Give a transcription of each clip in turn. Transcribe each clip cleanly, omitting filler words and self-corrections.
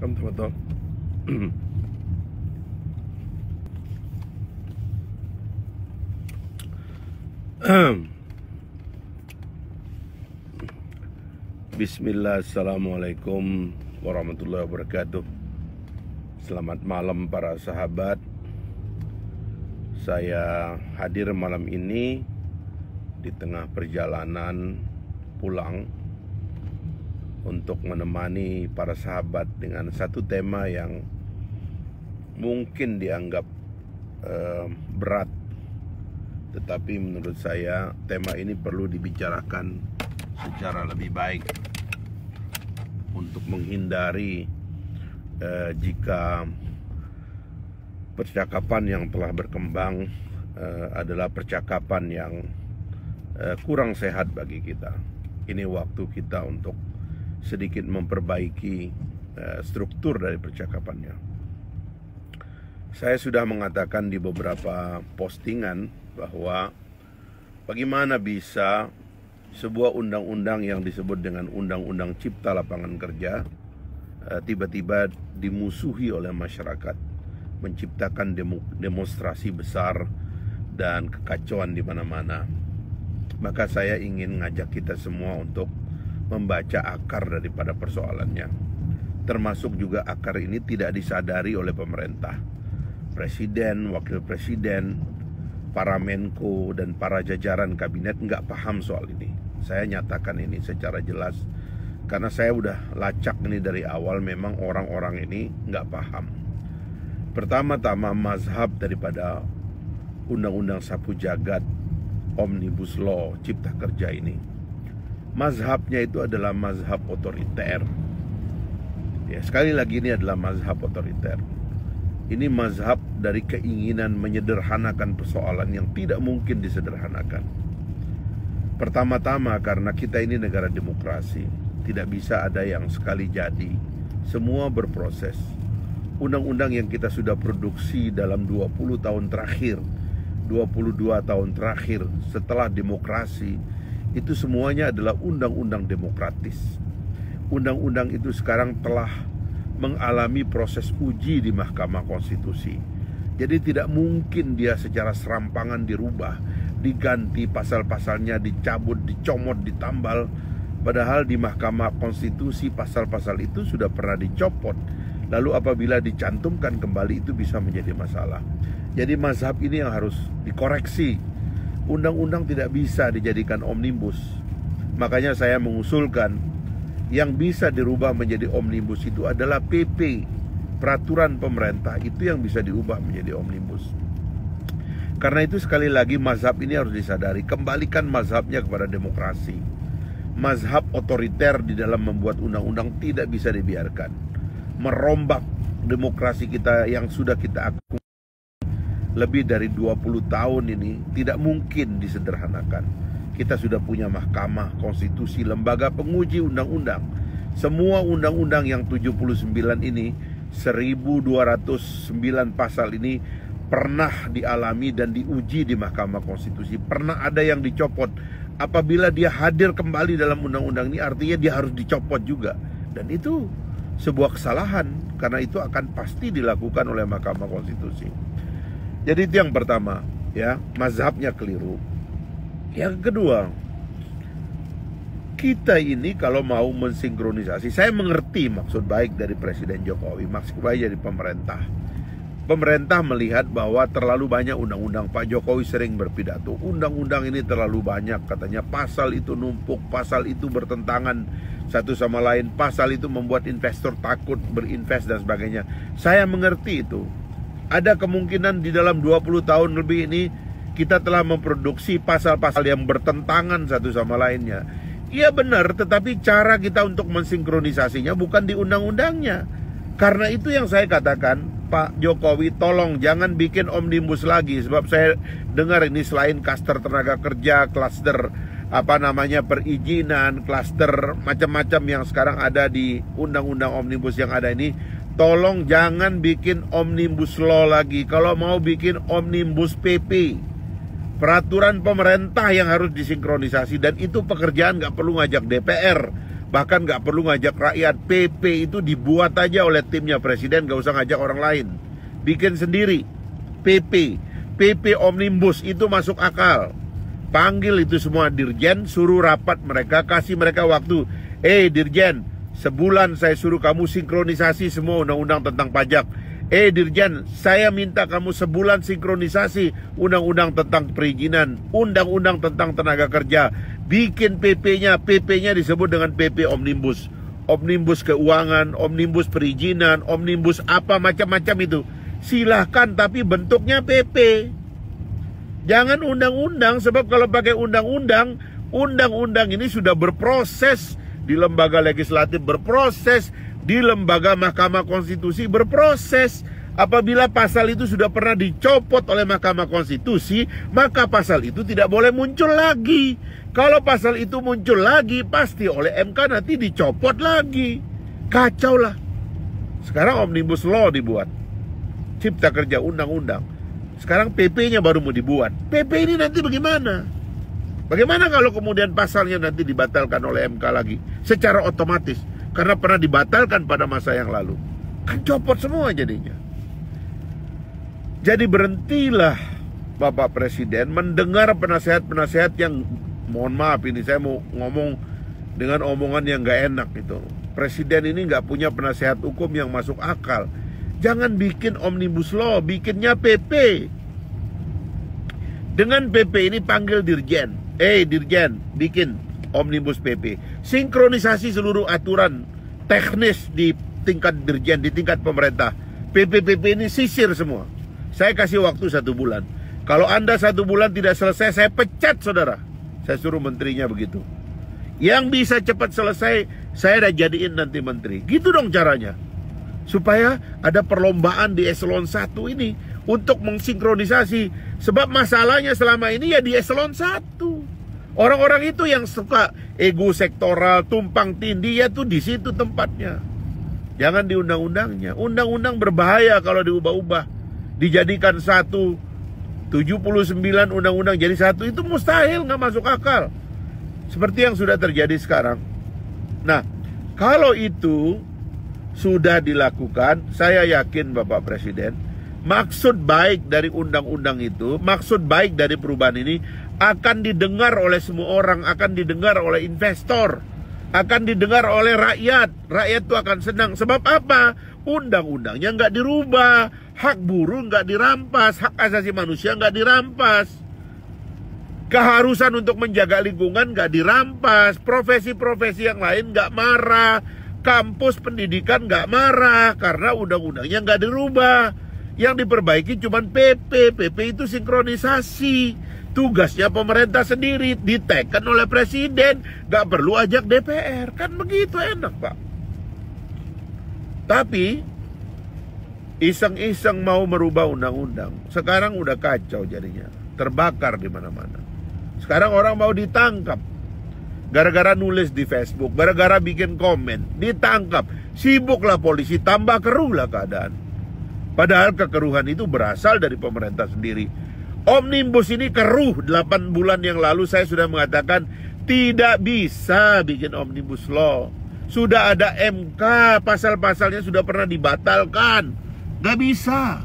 welcome teman-teman. Bismillah, assalamualaikum warahmatullahi wabarakatuh. Selamat malam para sahabat. Saya hadir malam ini di tengah perjalanan pulang untuk menemani para sahabat dengan satu tema yang mungkin dianggap berat, tetapi menurut saya tema ini perlu dibicarakan secara lebih baik untuk menghindari jika percakapan yang telah berkembang adalah percakapan yang kurang sehat bagi kita. Ini waktu kita untuk sedikit memperbaiki struktur dari percakapannya. Saya sudah mengatakan di beberapa postingan bahwa bagaimana bisa sebuah undang-undang yang disebut dengan Undang-Undang Cipta Lapangan Kerja tiba-tiba dimusuhi oleh masyarakat, menciptakan demonstrasi besar dan kekacauan di mana-mana. Maka saya ingin ngajak kita semua untuk membaca akar daripada persoalannya, termasuk juga akar ini tidak disadari oleh pemerintah. Presiden, wakil presiden, para menko dan para jajaran kabinet nggak paham soal ini. Saya nyatakan ini secara jelas karena saya udah lacak ini dari awal. Memang orang-orang ini nggak paham. Pertama-tama mazhab daripada Undang-Undang Sapu Jagat Omnibus Law Cipta Kerja ini, mazhabnya itu adalah mazhab otoriter. Ya, sekali lagi ini adalah mazhab otoriter. Ini mazhab dari keinginan menyederhanakan persoalan yang tidak mungkin disederhanakan. Pertama-tama karena kita ini negara demokrasi, tidak bisa ada yang sekali jadi. Semua berproses. Undang-undang yang kita sudah produksi dalam 20 tahun terakhir, 22 tahun terakhir setelah demokrasi, itu semuanya adalah undang-undang demokratis. Undang-undang itu sekarang telah mengalami proses uji di Mahkamah Konstitusi. Jadi tidak mungkin dia secara serampangan dirubah, diganti pasal-pasalnya, dicabut, dicomot, ditambal. Padahal di Mahkamah Konstitusi pasal-pasal itu sudah pernah dicopot. Lalu apabila dicantumkan kembali itu bisa menjadi masalah. Jadi mazhab ini yang harus dikoreksi. Undang-undang tidak bisa dijadikan omnibus. Makanya saya mengusulkan yang bisa dirubah menjadi omnibus itu adalah PP, peraturan pemerintah, itu yang bisa diubah menjadi omnibus. Karena itu sekali lagi mazhab ini harus disadari. Kembalikan mazhabnya kepada demokrasi. Mazhab otoriter di dalam membuat undang-undang tidak bisa dibiarkan. Merombak demokrasi kita yang sudah kita akui lebih dari 20 tahun ini tidak mungkin disederhanakan. Kita sudah punya Mahkamah Konstitusi, lembaga penguji undang-undang. Semua undang-undang yang 79 ini, 1209 pasal ini pernah dialami dan diuji di Mahkamah Konstitusi. Pernah ada yang dicopot. Apabila dia hadir kembali dalam undang-undang ini, artinya dia harus dicopot juga. Dan itu sebuah kesalahan, karena itu akan pasti dilakukan oleh Mahkamah Konstitusi. Jadi itu yang pertama, ya, mazhabnya keliru. Yang kedua, kita ini kalau mau mensinkronisasi, saya mengerti maksud baik dari Presiden Jokowi, maksud baik dari pemerintah. Pemerintah melihat bahwa terlalu banyak undang-undang. Pak Jokowi sering berpidato, undang-undang ini terlalu banyak, katanya pasal itu numpuk, pasal itu bertentangan satu sama lain, pasal itu membuat investor takut berinvest dan sebagainya. Saya mengerti itu. Ada kemungkinan di dalam 20 tahun lebih ini kita telah memproduksi pasal-pasal yang bertentangan satu sama lainnya. Iya benar, tetapi cara kita untuk mensinkronisasinya bukan di undang-undangnya. Karena itu yang saya katakan, Pak Jokowi tolong jangan bikin omnibus lagi. Sebab saya dengar ini selain klaster tenaga kerja, klaster perizinan, klaster macam-macam yang sekarang ada di undang-undang omnibus yang ada ini, tolong jangan bikin omnibus law lagi. Kalau mau bikin omnibus PP, peraturan pemerintah yang harus disinkronisasi. Dan itu pekerjaan nggak perlu ngajak DPR, Bahkan nggak perlu ngajak rakyat. PP itu dibuat aja oleh timnya presiden, nggak usah ngajak orang lain. Bikin sendiri. PP Omnibus itu masuk akal. Panggil itu semua dirjen, suruh rapat mereka, kasih mereka waktu. Dirjen, sebulan saya suruh kamu sinkronisasi semua undang-undang tentang pajak. Dirjen, saya minta kamu sebulan sinkronisasi undang-undang tentang perizinan, undang-undang tentang tenaga kerja. Bikin PP-nya disebut dengan PP Omnibus. Omnibus keuangan, Omnibus perizinan, Omnibus apa macam-macam itu. Silahkan, tapi bentuknya PP. Jangan undang-undang, sebab kalau pakai undang-undang ini sudah berproses di lembaga legislatif, berproses di lembaga Mahkamah Konstitusi, berproses. Apabila pasal itu sudah pernah dicopot oleh Mahkamah Konstitusi, maka pasal itu tidak boleh muncul lagi. Kalau pasal itu muncul lagi, pasti oleh MK nanti dicopot lagi. Kacau lah. Sekarang Omnibus Law dibuat, Cipta Kerja, undang-undang. Sekarang PP-nya baru mau dibuat. PP ini nanti bagaimana? Bagaimana kalau kemudian pasalnya nanti dibatalkan oleh MK lagi secara otomatis? Karena pernah dibatalkan pada masa yang lalu. Kan copot semua jadinya. Jadi berhentilah Bapak Presiden mendengar penasehat-penasehat yang, mohon maaf ini saya mau ngomong dengan omongan yang gak enak itu. Presiden ini gak punya penasehat hukum yang masuk akal. Jangan bikin Omnibus Law, bikinnya PP. Dengan PP ini panggil dirjen. Dirjen, bikin Omnibus PP. Sinkronisasi seluruh aturan teknis di tingkat dirjen, di tingkat pemerintah. PP ini sisir semua. Saya kasih waktu 1 bulan. Kalau Anda 1 bulan tidak selesai, saya pecat saudara. Saya suruh menterinya begitu. Yang bisa cepat selesai, saya udah jadiin nanti menteri. Gitu dong caranya. Supaya ada perlombaan di eselon 1 ini untuk mensinkronisasi. Sebab masalahnya selama ini ya di eselon 1. Orang-orang itu yang suka ego sektoral, tumpang tindih, ya tuh di situ tempatnya. Jangan di undang-undangnya. Undang-undang berbahaya kalau diubah-ubah. Dijadikan 1, 79 undang-undang jadi 1, itu mustahil, nggak masuk akal. Seperti yang sudah terjadi sekarang. Nah, kalau itu sudah dilakukan, saya yakin Bapak Presiden, maksud baik dari undang-undang itu, maksud baik dari perubahan ini akan didengar oleh semua orang, akan didengar oleh investor, akan didengar oleh rakyat. Rakyat itu akan senang. Sebab apa? Undang-undangnya nggak dirubah, hak buruh nggak dirampas, hak asasi manusia nggak dirampas, keharusan untuk menjaga lingkungan nggak dirampas, profesi-profesi yang lain nggak marah, kampus pendidikan nggak marah karena undang-undangnya nggak dirubah. Yang diperbaiki cuma PP. PP itu sinkronisasi. Tugasnya pemerintah sendiri, diteken oleh presiden, gak perlu ajak DPR. Kan begitu enak, Pak. Tapi iseng-iseng mau merubah undang-undang. Sekarang udah kacau jadinya. Terbakar di mana-mana. Sekarang orang mau ditangkap. Gara-gara nulis di Facebook, gara-gara bikin komen, ditangkap. Sibuklah polisi, tambah keruhlah keadaan. Padahal kekeruhan itu berasal dari pemerintah sendiri. Omnibus ini keruh. 8 bulan yang lalu saya sudah mengatakan tidak bisa bikin Omnibus Law. Sudah ada MK, pasal-pasalnya sudah pernah dibatalkan. Gak bisa.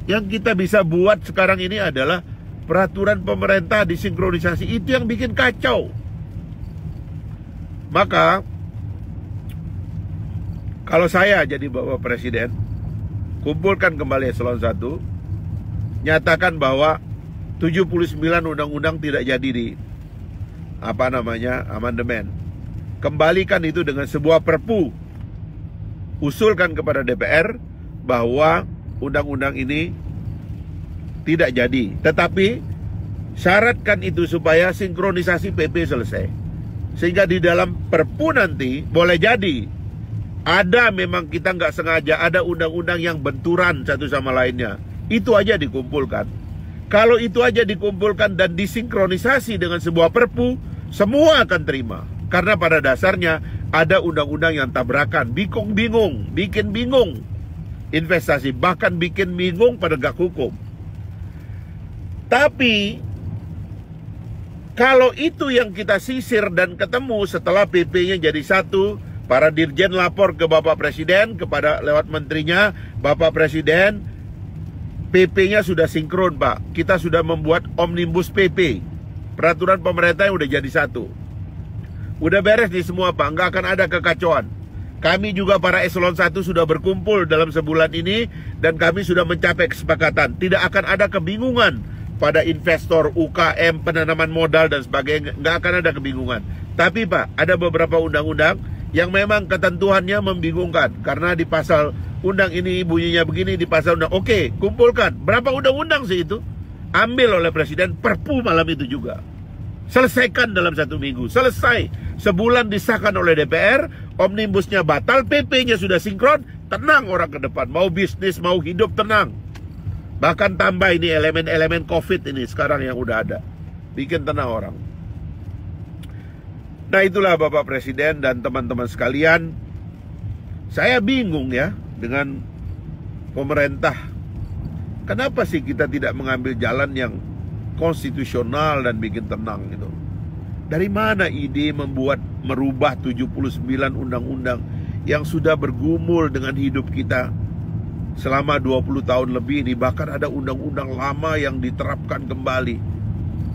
Yang kita bisa buat sekarang ini adalah peraturan pemerintah disinkronisasi. Itu yang bikin kacau. Maka kalau saya jadi Bapak Presiden, kumpulkan kembali eselon 1, nyatakan bahwa 79 undang-undang tidak jadi di amandemen. Kembalikan itu dengan sebuah perpu. Usulkan kepada DPR bahwa undang-undang ini tidak jadi. Tetapi syaratkan itu supaya sinkronisasi PP selesai. Sehingga di dalam perpu nanti boleh jadi ada memang kita nggak sengaja ada undang-undang yang benturan satu sama lainnya. Itu aja dikumpulkan. Kalau itu aja dikumpulkan dan disinkronisasi dengan sebuah perpu, semua akan terima. Karena pada dasarnya ada undang-undang yang tabrakan, bikin bingung investasi, bahkan bikin bingung penegak hukum. Tapi Kalau itu yang kita sisir dan ketemu setelah PP-nya jadi satu, para dirjen lapor ke Bapak Presiden, kepada lewat menterinya, Bapak Presiden, PP-nya sudah sinkron Pak. Kita sudah membuat Omnibus PP, peraturan pemerintah yang udah jadi satu. Udah beres nih semua Pak, nggak akan ada kekacauan. Kami juga para eselon 1 sudah berkumpul dalam sebulan ini, dan kami sudah mencapai kesepakatan. Tidak akan ada kebingungan pada investor, UKM, penanaman modal dan sebagainya. Nggak akan ada kebingungan. Tapi Pak, ada beberapa undang-undang yang memang ketentuannya membingungkan. Karena di pasal undang ini bunyinya begini, di pasal undang. Oke, kumpulkan. Berapa undang-undang sih itu? Ambil oleh Presiden, perpu malam itu juga. Selesaikan dalam 1 minggu. Selesai. Sebulan disahkan oleh DPR, omnibusnya batal, PP-nya sudah sinkron. Tenang orang ke depan. Mau bisnis, mau hidup, tenang. Bahkan tambah ini elemen-elemen COVID ini sekarang yang udah ada. Bikin tenang orang. Nah itulah Bapak Presiden dan teman-teman sekalian. Saya bingung ya dengan pemerintah. Kenapa sih kita tidak mengambil jalan yang konstitusional dan bikin tenang gitu? Dari mana ide merubah 79 undang-undang yang sudah bergumul dengan hidup kita selama 20 tahun lebih ini? Bahkan ada undang-undang lama yang diterapkan kembali.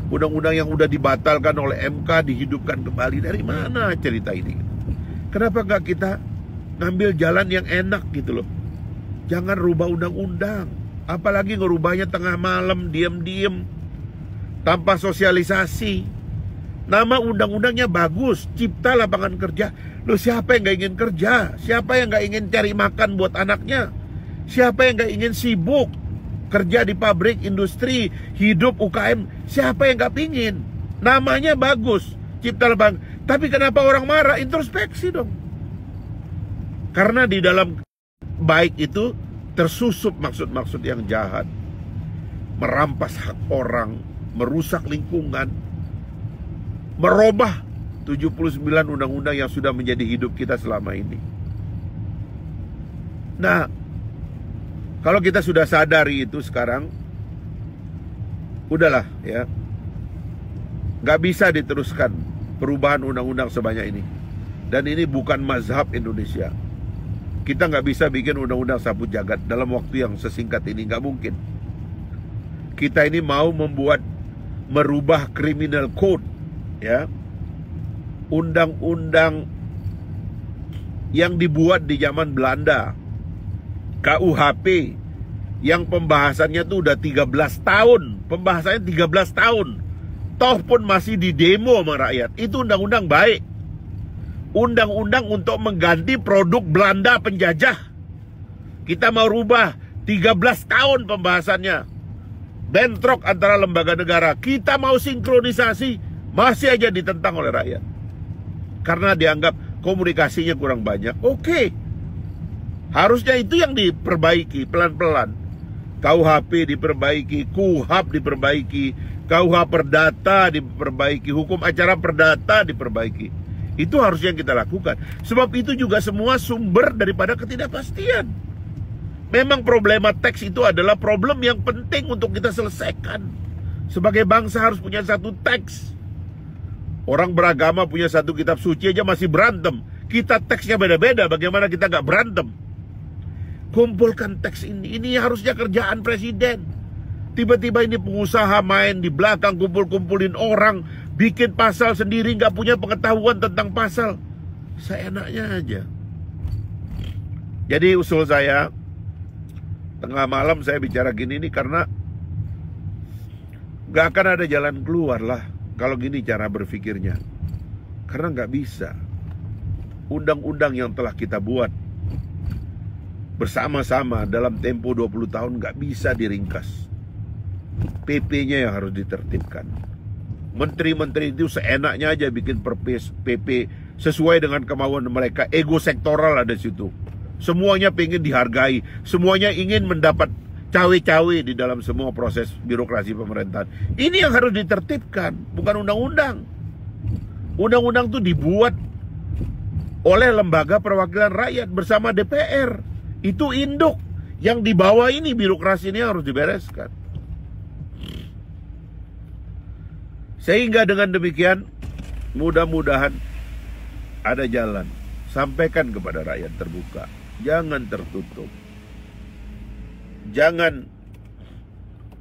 Undang-undang yang udah dibatalkan oleh MK dihidupkan kembali. Dari mana cerita ini? Kenapa nggak kita ngambil jalan yang enak gitu loh? Jangan rubah undang-undang. Apalagi ngerubahnya tengah malam, diam-diam, tanpa sosialisasi. Nama undang-undangnya bagus, cipta lapangan kerja. Loh siapa yang nggak ingin kerja? Siapa yang nggak ingin cari makan buat anaknya? Siapa yang gak ingin sibuk kerja di pabrik, industri, hidup UKM? Siapa yang gak pingin? Namanya bagus, cipta lapangan. Tapi kenapa orang marah? Introspeksi dong. Karena di dalam baik itu tersusup maksud-maksud yang jahat. Merampas hak orang, merusak lingkungan, merubah 79 undang-undang yang sudah menjadi hidup kita selama ini. Nah, kalau kita sudah sadari itu sekarang, udahlah ya, nggak bisa diteruskan perubahan undang-undang sebanyak ini. Dan ini bukan mazhab Indonesia. Kita nggak bisa bikin undang-undang sapu jagat dalam waktu yang sesingkat ini, nggak mungkin. Kita ini mau merubah criminal code, ya, undang-undang yang dibuat di zaman Belanda. KUHP yang pembahasannya tuh udah 13 tahun. Pembahasannya 13 tahun. Toh pun masih di demo sama rakyat. Itu undang-undang baik. Undang-undang untuk mengganti produk Belanda penjajah. Kita mau rubah 13 tahun pembahasannya. Bentrok antara lembaga negara. Kita mau sinkronisasi, masih aja ditentang oleh rakyat. Karena dianggap komunikasinya kurang banyak. Oke. Harusnya itu yang diperbaiki pelan-pelan. KUHP diperbaiki, KUHAP diperbaiki, KUH Perdata diperbaiki, hukum acara perdata diperbaiki. Itu harusnya yang kita lakukan. Sebab itu juga semua sumber daripada ketidakpastian. Memang problema teks itu adalah problem yang penting untuk kita selesaikan. Sebagai bangsa harus punya satu teks. Orang beragama punya satu kitab suci aja masih berantem. Kita teksnya beda-beda, bagaimana kita nggak berantem? Kumpulkan teks ini. Ini harusnya kerjaan presiden. Tiba-tiba ini pengusaha main di belakang, kumpul-kumpulin orang, bikin pasal sendiri, nggak punya pengetahuan tentang pasal. Seenaknya aja. Jadi usul saya, tengah malam saya bicara gini nih karena nggak akan ada jalan keluar lah kalau gini cara berpikirnya. Karena nggak bisa. Undang-undang yang telah kita buat bersama-sama dalam tempo 20 tahun nggak bisa diringkas. PP-nya yang harus ditertibkan. Menteri-menteri itu seenaknya aja bikin PP sesuai dengan kemauan mereka. Ego sektoral ada di situ. Semuanya pengen dihargai. Semuanya ingin mendapat cawe-cawe di dalam semua proses birokrasi pemerintahan. Ini yang harus ditertibkan, bukan undang-undang. Undang-undang itu dibuat oleh lembaga perwakilan rakyat bersama DPR. Itu induk. Yang di bawah ini birokrasi ini harus dibereskan. Sehingga dengan demikian mudah-mudahan ada jalan. Sampaikan kepada rakyat terbuka, jangan tertutup. Jangan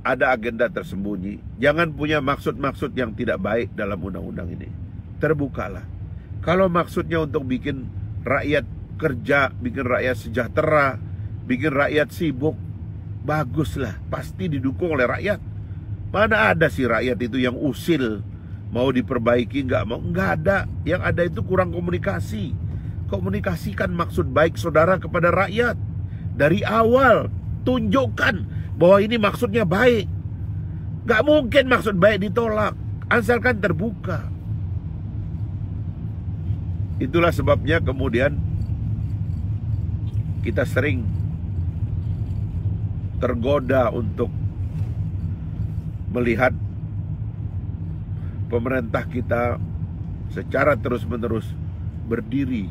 ada agenda tersembunyi. Jangan punya maksud-maksud yang tidak baik dalam undang-undang ini. Terbukalah. Kalau maksudnya untuk bikin rakyat kerja, bikin rakyat sejahtera, bikin rakyat sibuk, baguslah. Pasti didukung oleh rakyat. Mana ada sih rakyat itu yang usil, mau diperbaiki nggak mau? Nggak ada. Yang ada itu kurang komunikasi. Komunikasikan maksud baik saudara kepada rakyat dari awal. Tunjukkan bahwa ini maksudnya baik. Nggak mungkin maksud baik ditolak, asalkan terbuka. Itulah sebabnya kemudian kita sering tergoda untuk melihat pemerintah kita secara terus-menerus berdiri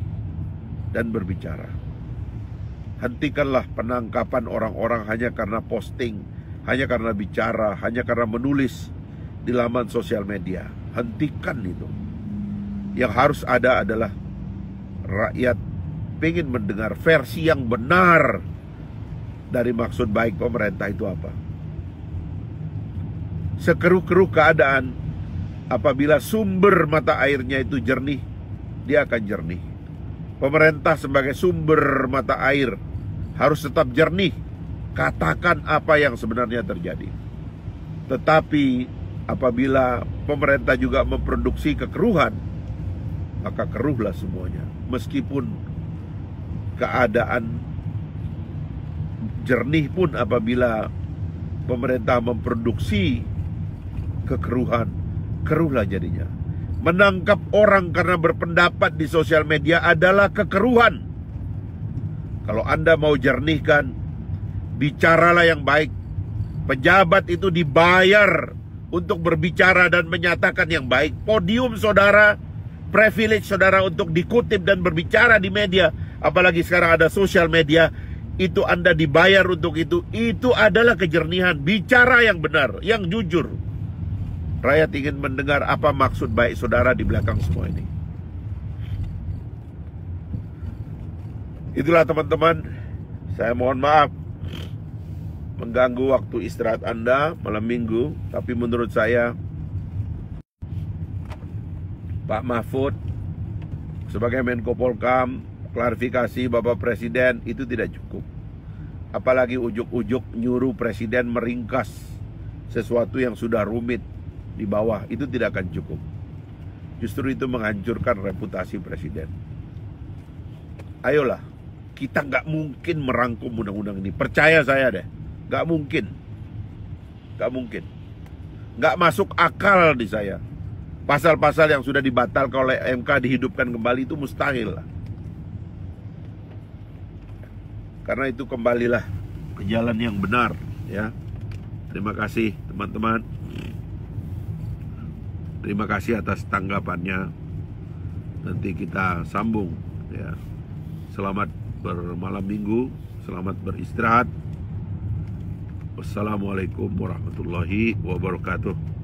dan berbicara. Hentikanlah penangkapan orang-orang hanya karena posting, hanya karena bicara, hanya karena menulis di laman sosial media. Hentikan itu. Yang harus ada adalah rakyat ingin mendengar versi yang benar dari maksud baik pemerintah itu apa. Sekeruh-keruh keadaan, apabila sumber mata airnya itu jernih, dia akan jernih. Pemerintah sebagai sumber mata air harus tetap jernih. Katakan apa yang sebenarnya terjadi. Tetapi apabila pemerintah juga memproduksi kekeruhan, maka keruhlah semuanya. Meskipun keadaan jernih pun, apabila pemerintah memproduksi kekeruhan, keruhlah jadinya. Menangkap orang karena berpendapat di sosial media adalah kekeruhan. Kalau Anda mau jernihkan, bicaralah yang baik. Pejabat itu dibayar untuk berbicara dan menyatakan yang baik. Podium saudara, privilege saudara untuk dikutip dan berbicara di media, apalagi sekarang ada sosial media, itu Anda dibayar untuk itu. Itu adalah kejernihan. Bicara yang benar, yang jujur. Rakyat ingin mendengar apa maksud baik saudara di belakang semua ini. Itulah teman-teman, saya mohon maaf mengganggu waktu istirahat Anda malam minggu. Tapi menurut saya Pak Mahfud sebagai Menko Polkam, klarifikasi Bapak Presiden itu tidak cukup. Apalagi ujuk-ujuk nyuruh Presiden meringkas sesuatu yang sudah rumit di bawah, itu tidak akan cukup. Justru itu menghancurkan reputasi Presiden. Ayolah, kita nggak mungkin merangkum undang-undang ini. Percaya saya deh, nggak mungkin. Nggak mungkin. Nggak masuk akal di saya. Pasal-pasal yang sudah dibatalkan oleh MK dihidupkan kembali itu mustahil lah. Karena itu kembalilah ke jalan yang benar, ya. Terima kasih teman-teman. Terima kasih atas tanggapannya. Nanti kita sambung, ya. Selamat bermalam minggu, selamat beristirahat. Wassalamualaikum warahmatullahi wabarakatuh.